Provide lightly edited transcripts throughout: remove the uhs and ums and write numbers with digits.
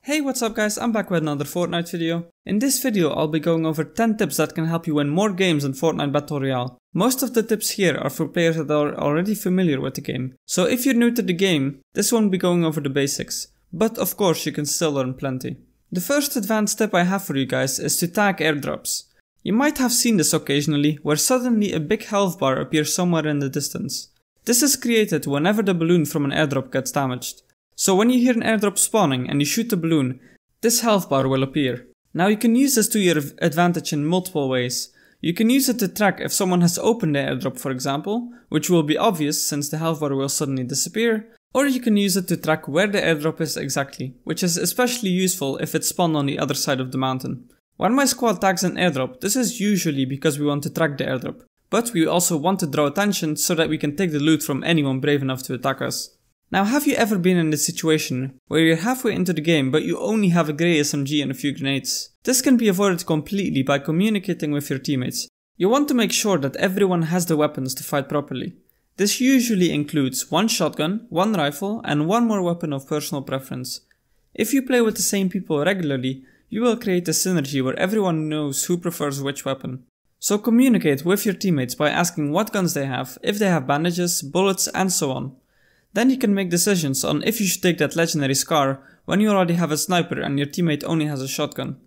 Hey, what's up guys, I'm back with another Fortnite video. In this video I'll be going over 10 tips that can help you win more games in FortNite Battle Royale. Most of the tips here are for players that are already familiar with the game. So if you're new to the game, this won't be going over the basics. But of course you can still learn plenty. The first advanced tip I have for you guys is to tag airdrops. You might have seen this occasionally, where suddenly a big health bar appears somewhere in the distance. This is created whenever the balloon from an airdrop gets damaged. So when you hear an airdrop spawning and you shoot the balloon, this health bar will appear. Now you can use this to your advantage in multiple ways. You can use it to track if someone has opened the airdrop, for example, which will be obvious since the health bar will suddenly disappear. Or you can use it to track where the airdrop is exactly, which is especially useful if it's spawned on the other side of the mountain. When my squad tags an airdrop, this is usually because we want to track the airdrop, but we also want to draw attention so that we can take the loot from anyone brave enough to attack us. Now, have you ever been in this situation where you're halfway into the game but you only have a grey SMG and a few grenades? This can be avoided completely by communicating with your teammates. You want to make sure that everyone has the weapons to fight properly. This usually includes one shotgun, one rifle, and one more weapon of personal preference. If you play with the same people regularly, you will create a synergy where everyone knows who prefers which weapon. So communicate with your teammates by asking what guns they have, if they have bandages, bullets, and so on. Then you can make decisions on if you should take that legendary scar when you already have a sniper and your teammate only has a shotgun.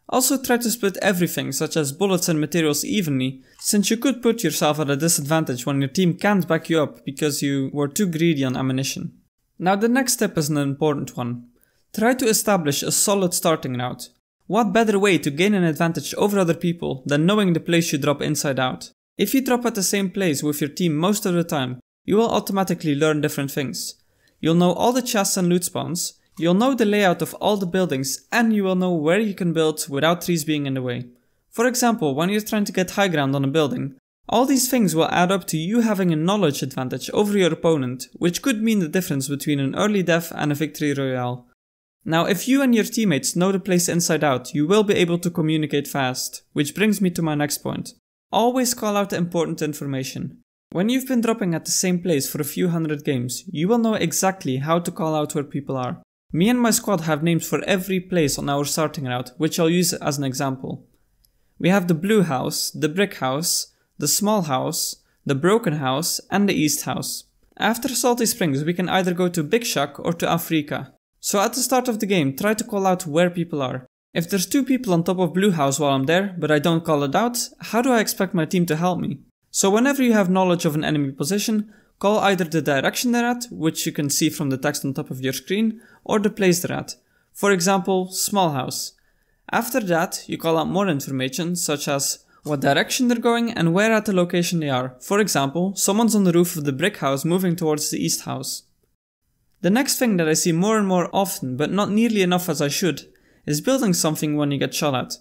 Also try to split everything such as bullets and materials evenly, since you could put yourself at a disadvantage when your team can't back you up because you were too greedy on ammunition. Now the next step is an important one. Try to establish a solid starting route. What better way to gain an advantage over other people than knowing the place you drop inside out? If you drop at the same place with your team most of the time, you will automatically learn different things. You'll know all the chests and loot spawns, you'll know the layout of all the buildings, and you will know where you can build without trees being in the way. For example, when you're trying to get high ground on a building, all these things will add up to you having a knowledge advantage over your opponent, which could mean the difference between an early death and a victory royale. Now, if you and your teammates know the place inside out, you will be able to communicate fast, which brings me to my next point. Always call out the important information. When you've been dropping at the same place for a few hundred games, you will know exactly how to call out where people are. Me and my squad have names for every place on our starting route, which I'll use as an example. We have the blue house, the brick house, the small house, the broken house, and the east house. After Salty Springs, we can either go to Big Shack or to Afrika. So at the start of the game, try to call out where people are. If there's two people on top of blue house while I'm there, but I don't call it out, how do I expect my team to help me? So whenever you have knowledge of an enemy position, call either the direction they're at, which you can see from the text on top of your screen, or the place they're at. For example, small house. After that, you call out more information, such as what direction they're going and where at the location they are. For example, someone's on the roof of the brick house moving towards the east house. The next thing that I see more and more often, but not nearly enough as I should, is building something when you get shot at.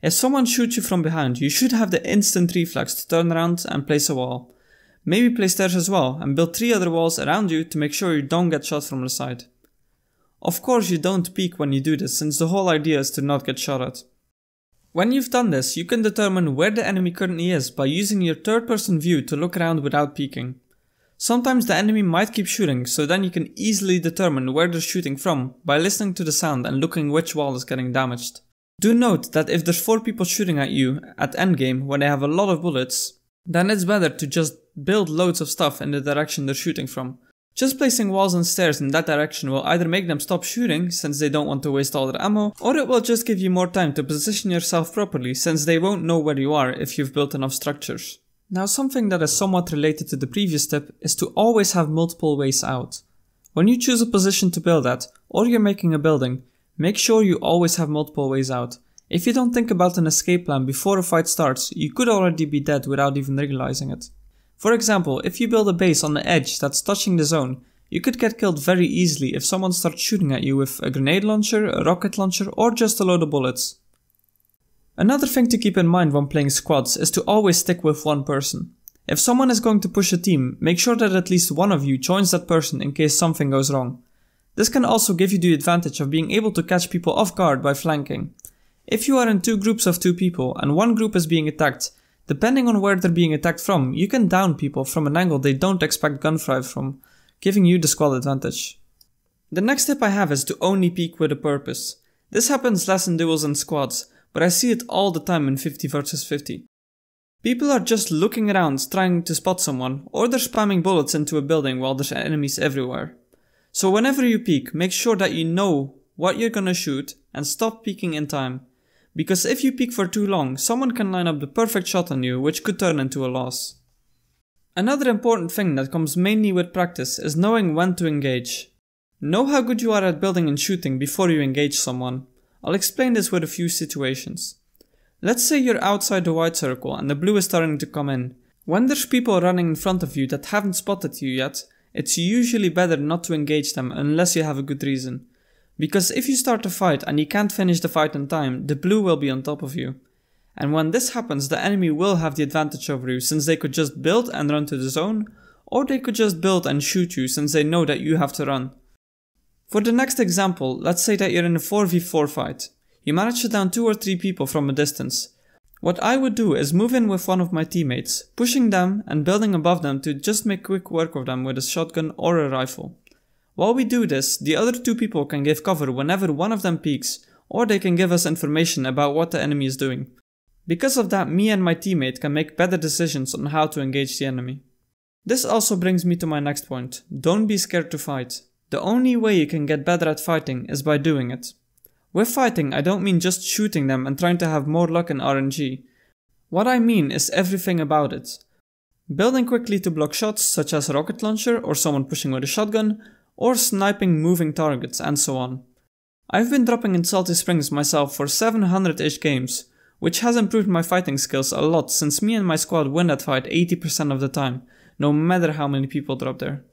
If someone shoots you from behind, you should have the instant reflex to turn around and place a wall. Maybe place stairs as well, and build 3 other walls around you to make sure you don't get shot from the side. Of course you don't peek when you do this, since the whole idea is to not get shot at. When you've done this, you can determine where the enemy currently is by using your third-person view to look around without peeking. Sometimes the enemy might keep shooting, so then you can easily determine where they're shooting from by listening to the sound and looking which wall is getting damaged. Do note that if there's 4 people shooting at you at endgame when they have a lot of bullets, then it's better to just build loads of stuff in the direction they're shooting from. Just placing walls and stairs in that direction will either make them stop shooting since they don't want to waste all their ammo, or it will just give you more time to position yourself properly since they won't know where you are if you've built enough structures. Now something that is somewhat related to the previous tip is to always have multiple ways out. When you choose a position to build at, or you're making a building, make sure you always have multiple ways out. If you don't think about an escape plan before a fight starts, you could already be dead without even realizing it. For example, if you build a base on the edge that's touching the zone, you could get killed very easily if someone starts shooting at you with a grenade launcher, a rocket launcher, or just a load of bullets. Another thing to keep in mind when playing squads is to always stick with one person. If someone is going to push a team, make sure that at least one of you joins that person in case something goes wrong. This can also give you the advantage of being able to catch people off guard by flanking. If you are in 2 groups of 2 people and one group is being attacked, depending on where they're being attacked from, you can down people from an angle they don't expect gunfire from, giving you the squad advantage. The next tip I have is to only peek with a purpose. This happens less in duels and squads, but I see it all the time in 50 vs 50. People are just looking around trying to spot someone, or they're spamming bullets into a building while there's enemies everywhere. So whenever you peek, make sure that you know what you're gonna shoot and stop peeking in time. Because if you peek for too long, someone can line up the perfect shot on you, which could turn into a loss. Another important thing that comes mainly with practice is knowing when to engage. Know how good you are at building and shooting before you engage someone. I'll explain this with a few situations. Let's say you're outside the white circle and the blue is starting to come in. When there's people running in front of you that haven't spotted you yet, it's usually better not to engage them unless you have a good reason. Because if you start a fight and you can't finish the fight in time, the blue will be on top of you. And when this happens, the enemy will have the advantage over you, since they could just build and run to the zone, or they could just build and shoot you since they know that you have to run. For the next example, let's say that you're in a 4v4 fight. You manage to down 2 or 3 people from a distance. What I would do is move in with one of my teammates, pushing them and building above them to just make quick work of them with a shotgun or a rifle. While we do this, the other 2 people can give cover whenever one of them peeks, or they can give us information about what the enemy is doing. Because of that, me and my teammate can make better decisions on how to engage the enemy. This also brings me to my next point. Don't be scared to fight. The only way you can get better at fighting is by doing it. With fighting, I don't mean just shooting them and trying to have more luck and RNG. What I mean is everything about it. Building quickly to block shots such as a rocket launcher or someone pushing with a shotgun, or sniping moving targets and so on. I've been dropping in Salty Springs myself for 700-ish games, which has improved my fighting skills a lot since me and my squad win that fight 80% of the time, no matter how many people drop there.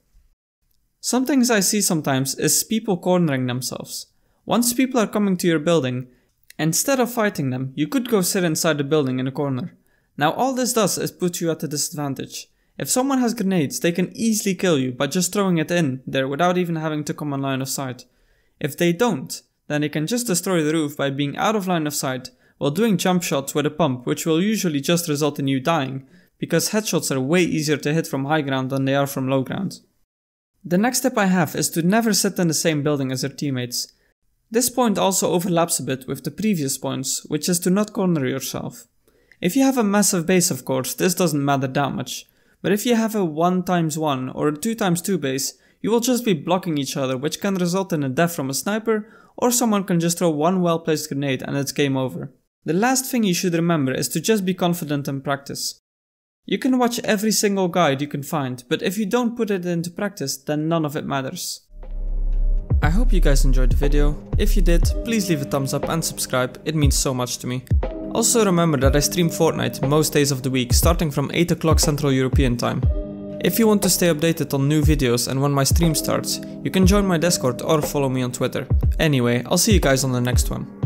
Some things I see sometimes is people cornering themselves. Once people are coming to your building, instead of fighting them, you could go sit inside the building in a corner. Now all this does is put you at a disadvantage. If someone has grenades, they can easily kill you by just throwing it in there without even having to come on line of sight. If they don't, then they can just destroy the roof by being out of line of sight while doing jump shots with a pump, which will usually just result in you dying, because headshots are way easier to hit from high ground than they are from low ground. The next tip I have is to never sit in the same building as your teammates. This point also overlaps a bit with the previous points, which is to not corner yourself. If you have a massive base, of course, this doesn't matter that much, but if you have a 1x1 or a 2x2 base, you will just be blocking each other, which can result in a death from a sniper, or someone can just throw one well-placed grenade and it's game over. The last thing you should remember is to just be confident in practice. You can watch every single guide you can find, but if you don't put it into practice, then none of it matters. I hope you guys enjoyed the video. If you did, please leave a thumbs up and subscribe, it means so much to me. Also remember that I stream Fortnite most days of the week, starting from 8 o'clock Central European time. If you want to stay updated on new videos and when my stream starts, you can join my Discord or follow me on Twitter. Anyway, I'll see you guys on the next one.